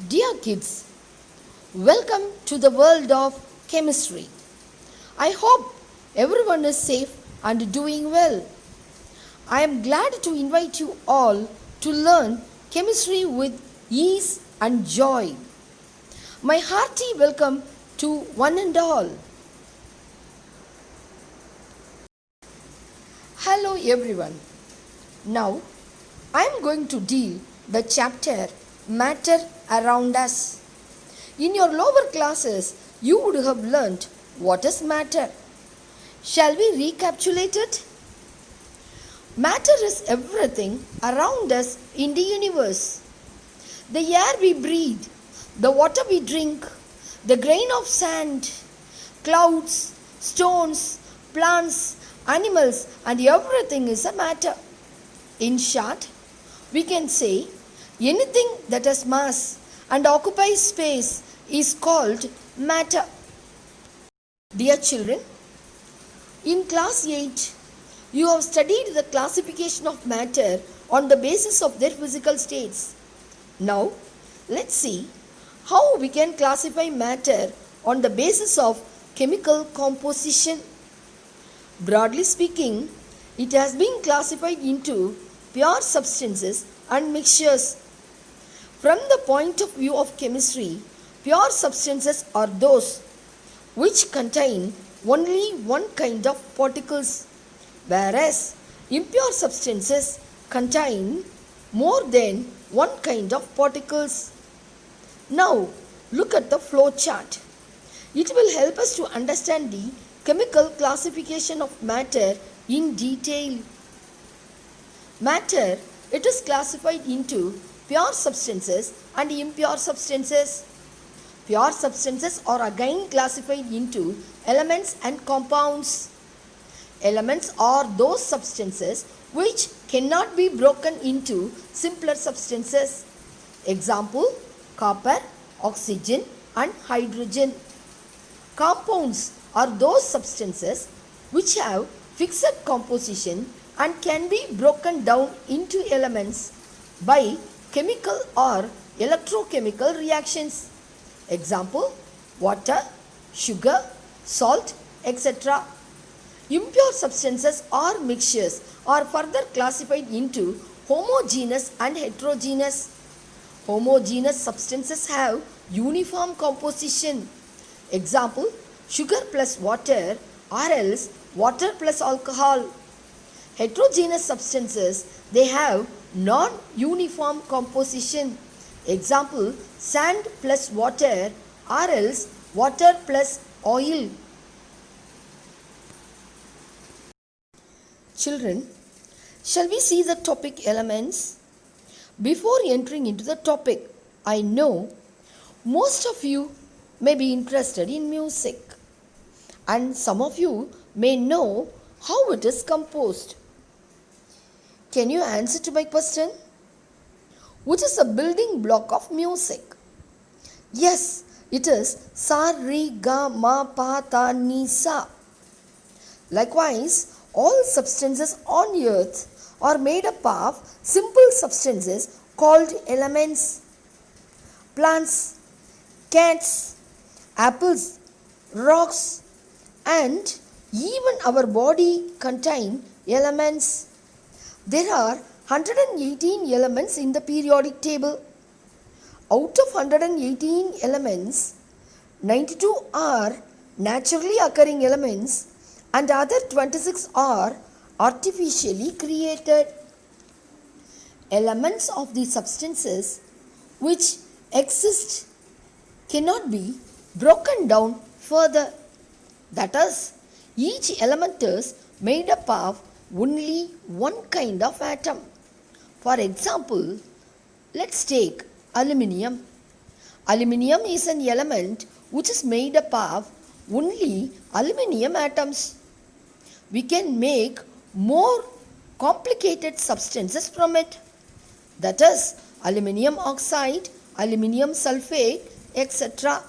Dear kids, welcome to the world of chemistry. I hope everyone is safe and doing well. I am glad to invite you all to learn chemistry with ease and joy. My hearty welcome to one and all. Hello everyone. Now I am going to deal the chapter Matter Around Us. In your lower classes, you would have learnt what is matter. Shall we recapitulate it? Matter is everything around us in the universe. The air we breathe, the water we drink, the grain of sand, clouds, stones, plants, animals, and everything is a matter. In short, we can say anything that has mass and occupies space is called matter. Dear children, in class 8, you have studied the classification of matter on the basis of their physical states. Now, let's see how we can classify matter on the basis of chemical composition. Broadly speaking, it has been classified into pure substances and mixtures. From the point of view of chemistry, pure substances are those which contain only one kind of particles, whereas impure substances contain more than one kind of particles. Now, look at the flow chart. It will help us to understand the chemical classification of matter in detail. Matter, it is classified into pure substances and impure substances. Pure substances are again classified into elements and compounds. Elements are those substances which cannot be broken into simpler substances. Example, copper, oxygen and hydrogen. Compounds are those substances which have fixed composition and can be broken down into elements by chemical or electrochemical reactions. Example, water, sugar, salt, etc. Impure substances or mixtures are further classified into homogeneous and heterogeneous. Homogeneous substances have uniform composition. Example, sugar plus water or else water plus alcohol. Heterogeneous substances, they have non-uniform composition. Example, sand plus water or else water plus oil. Children, shall we see the topic elements? Before entering into the topic, I know most of you may be interested in music and some of you may know how it is composed. Can you answer to my question? Which is a building block of music? Yes, it is sa, re, ga, ma, pa, ta, ni, sa. Likewise, all substances on earth are made up of simple substances called elements. Plants, cats, apples, rocks, and even our body contain elements. There are 118 elements in the periodic table. Out of 118 elements, 92 are naturally occurring elements and other 26 are artificially created. Elements of the substances which exist cannot be broken down further. That is, each element is made up of only one kind of atom. For example, let's take aluminium. Aluminium is an element which is made up of only aluminium atoms. We can make more complicated substances from it. That is, aluminium oxide, aluminium sulfate, etc.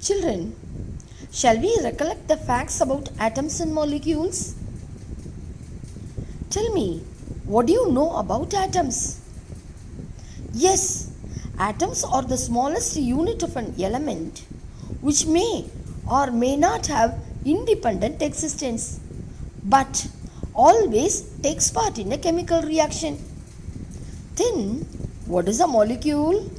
Children, shall we recollect the facts about atoms and molecules? Tell me, What do you know about atoms? Yes, atoms are the smallest unit of an element which may or may not have independent existence but always takes part in a chemical reaction. Then, what is a molecule?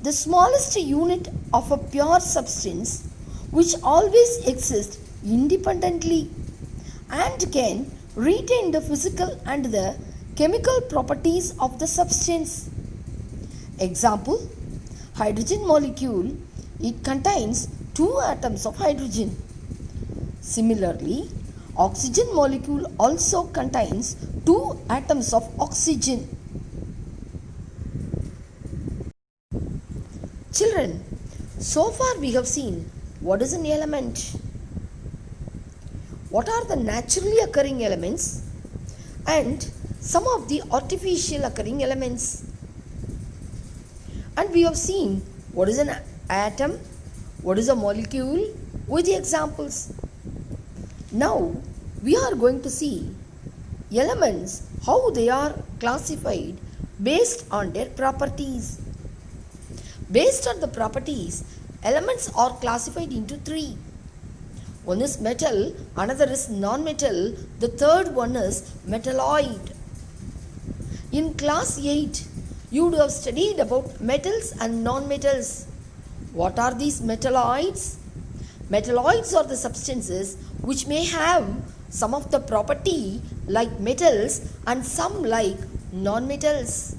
The smallest unit of a pure substance which always exists independently and can retain the physical and the chemical properties of the substance. Example, hydrogen molecule, it contains two atoms of hydrogen. Similarly, oxygen molecule also contains two atoms of oxygen. Children, so far we have seen what is an element, what are the naturally occurring elements, and some of the artificial occurring elements. And we have seen what is an atom, what is a molecule with the examples. Now we are going to see elements, how they are classified based on their properties. Based on the properties, elements are classified into three. One is metal, another is non-metal, the third one is metalloid. In class 8, you would have studied about metals and non-metals. What are these metalloids? Metalloids are the substances which may have some of the property like metals and some like non-metals.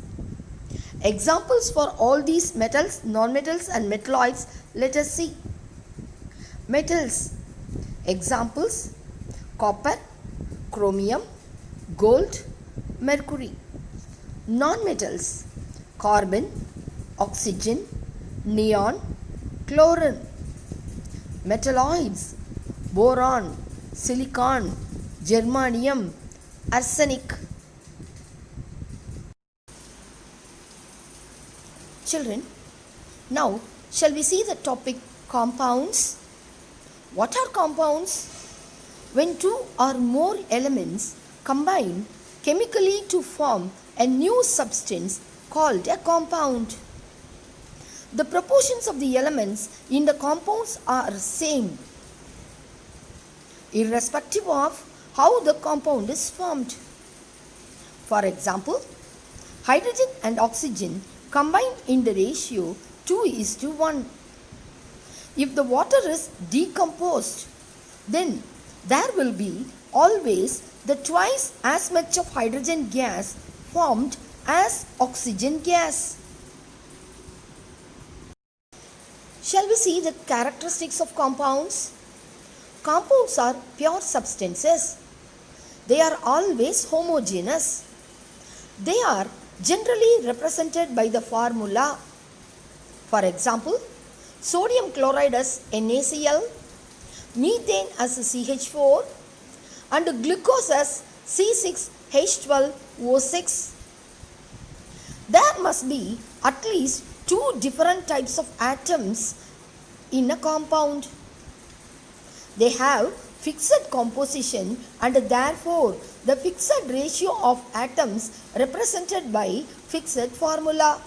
Examples for all these metals, non-metals and metalloids, let us see. Metals. Examples, copper, chromium, gold, mercury. Non-metals, carbon, oxygen, neon, chlorine. Metalloids, boron, silicon, germanium, arsenic. Children, now shall we see the topic compounds? What are compounds? When two or more elements combine chemically to form a new substance called a compound. The proportions of the elements in the compounds are same, irrespective of how the compound is formed. For example, hydrogen and oxygen combine in the ratio 2:1. If the water is decomposed, then there will be always the twice as much of hydrogen gas formed as oxygen gas. Shall we see the characteristics of compounds? Compounds are pure substances. They are always homogeneous. They are generally represented by the formula. For example, sodium chloride as NaCl, methane as CH4 and glucose as C6H12O6. There must be at least two different types of atoms in a compound. They have fixed composition and therefore the fixed ratio of atoms represented by fixed formula.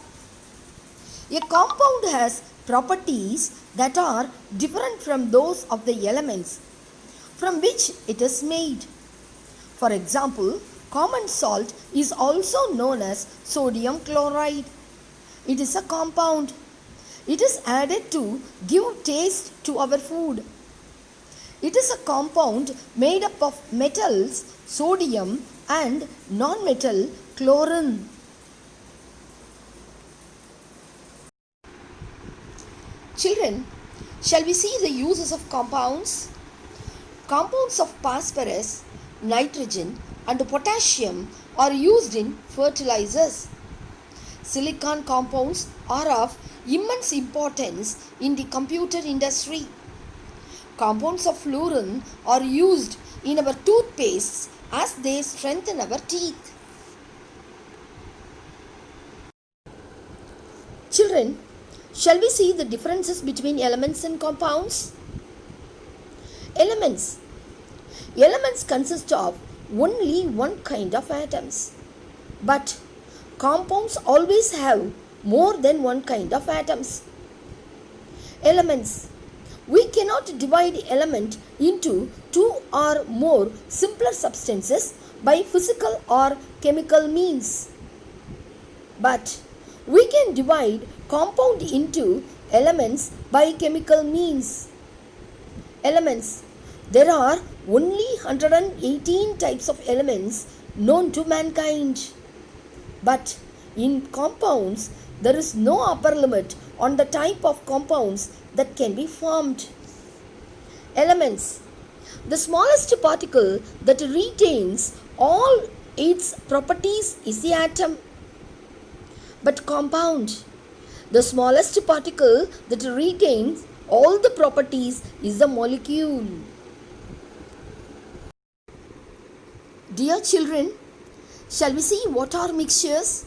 A compound has properties that are different from those of the elements from which it is made. For example, common salt is also known as sodium chloride. It is a compound. It is added to give taste to our food. It is a compound made up of metals, sodium and non-metal chlorine. Children, shall we see the uses of compounds? Compounds of phosphorus, nitrogen and potassium are used in fertilizers. Silicon compounds are of immense importance in the computer industry. Compounds of fluorine are used in our toothpastes as they strengthen our teeth. Children, shall we see the differences between elements and compounds? Elements. Elements consist of only one kind of atoms. But compounds always have more than one kind of atoms. Elements. We cannot divide element into two or more simpler substances by physical or chemical means. But we can divide compound into elements by chemical means. Elements. There are only 118 types of elements known to mankind. But in compounds, there is no upper limit on the type of compounds that can be formed. Elements. The smallest particle that retains all its properties is the atom. But compound. The smallest particle that retains all the properties is the molecule. Dear children, shall we see what are mixtures?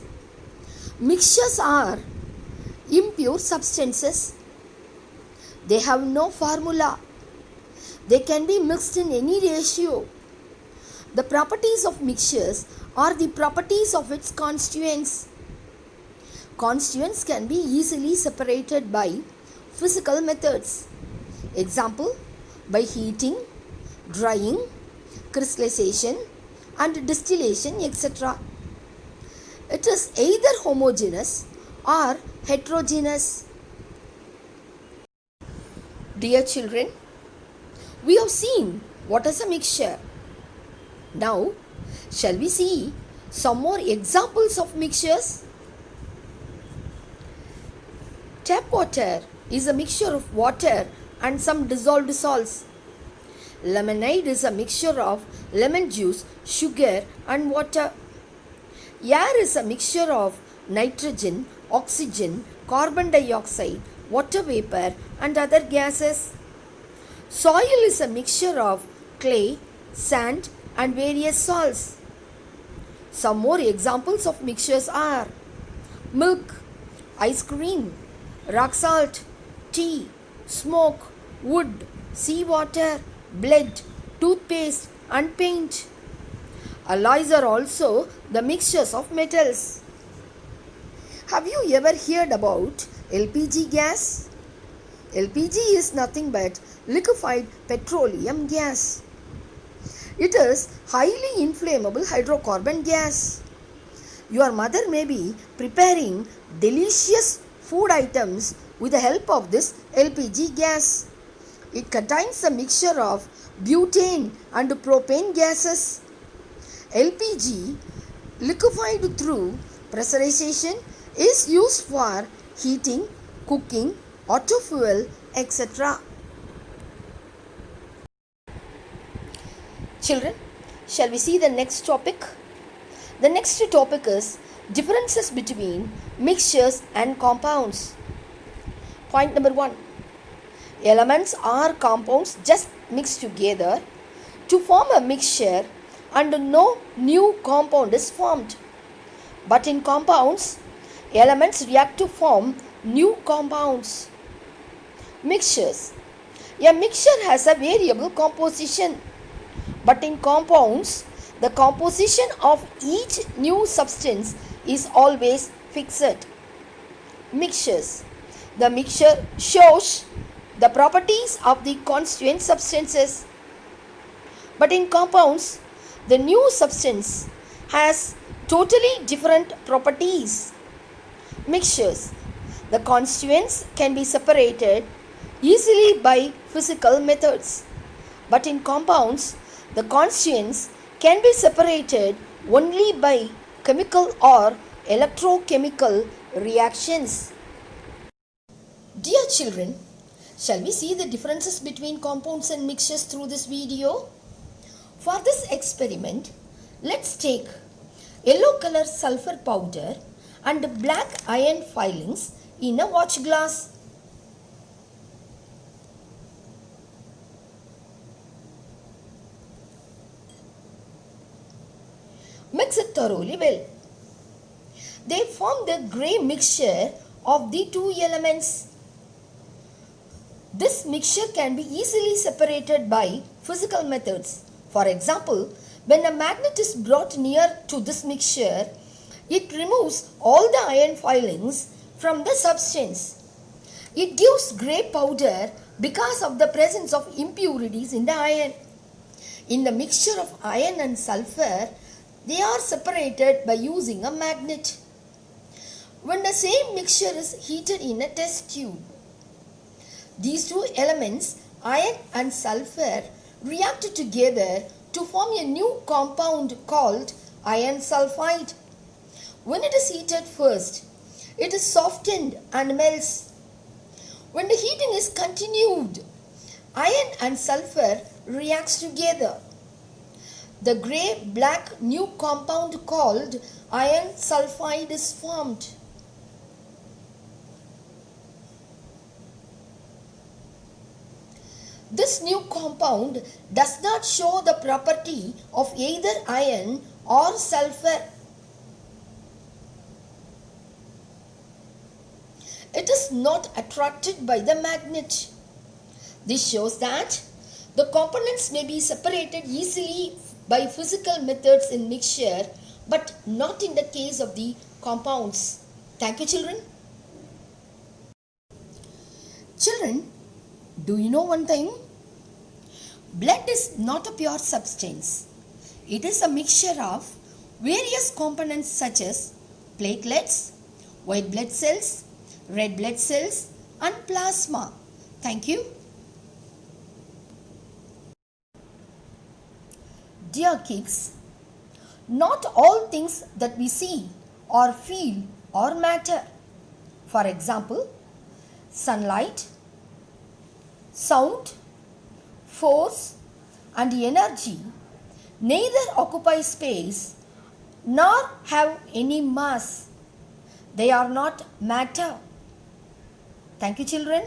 Mixtures are impure substances. They have no formula. They can be mixed in any ratio. The properties of mixtures are the properties of its constituents. Constituents can be easily separated by physical methods. Example, by heating, drying, crystallization and distillation, etc. It is either homogeneous or heterogeneous. Dear children, we have seen what is a mixture. Now, shall we see some more examples of mixtures? Tap water is a mixture of water and some dissolved salts. Lemonade is a mixture of lemon juice, sugar and water. Air is a mixture of nitrogen, oxygen, carbon dioxide, water vapor and other gases. Soil is a mixture of clay, sand and various salts. Some more examples of mixtures are milk, ice cream, rock salt, tea, smoke, wood, seawater, blood, toothpaste and paint. Alloys are also the mixtures of metals. Have you ever heard about LPG gas? LPG is nothing but liquefied petroleum gas. It is highly inflammable hydrocarbon gas. Your mother may be preparing delicious food items with the help of this LPG gas. It contains a mixture of butane and propane gases. LPG, liquefied through pressurization, is used for heating, cooking, auto fuel, etc. Children, shall we see the next topic? The next topic is differences between mixtures and compounds. Point number 1. Elements are compounds just mixed together to form a mixture and no new compound is formed. But in compounds, elements react to form new compounds. Mixtures. A mixture has a variable composition. But in compounds, the composition of each new substance is always fixed. Mixtures. The mixture shows the properties of the constituent substances. But in compounds, the new substance has totally different properties. Mixtures. The constituents can be separated easily by physical methods. But in compounds, the constituents can be separated only by chemical or electrochemical reactions. Dear children, shall we see the differences between compounds and mixtures through this video? For this experiment, let's take yellow color sulfur powder and black iron filings in a watch glass. Mix it thoroughly well. They form the grey mixture of the two elements. This mixture can be easily separated by physical methods. For example, when a magnet is brought near to this mixture, It removes all the iron filings from the substance. It gives grey powder because of the presence of impurities in the iron. In the mixture of iron and sulfur, they are separated by using a magnet. When the same mixture is heated in a test tube, these two elements, iron and sulfur, react together to form a new compound called iron sulfide. When it is heated first, it is softened and melts. When the heating is continued, iron and sulfur reacts together. The grey-black new compound called iron sulfide is formed. This new compound does not show the property of either iron or sulfur. It is not attracted by the magnet. This shows that the components may be separated easily by physical methods in mixture, but not in the case of the compounds. Thank you, children. Children, do you know one thing? Blood is not a pure substance. It is a mixture of various components such as platelets, white blood cells, red blood cells and plasma. Thank you. Dear kids, not all things that we see or feel or matter. For example, sunlight, sound, force and energy neither occupy space nor have any mass. They are not matter. Thank you, children.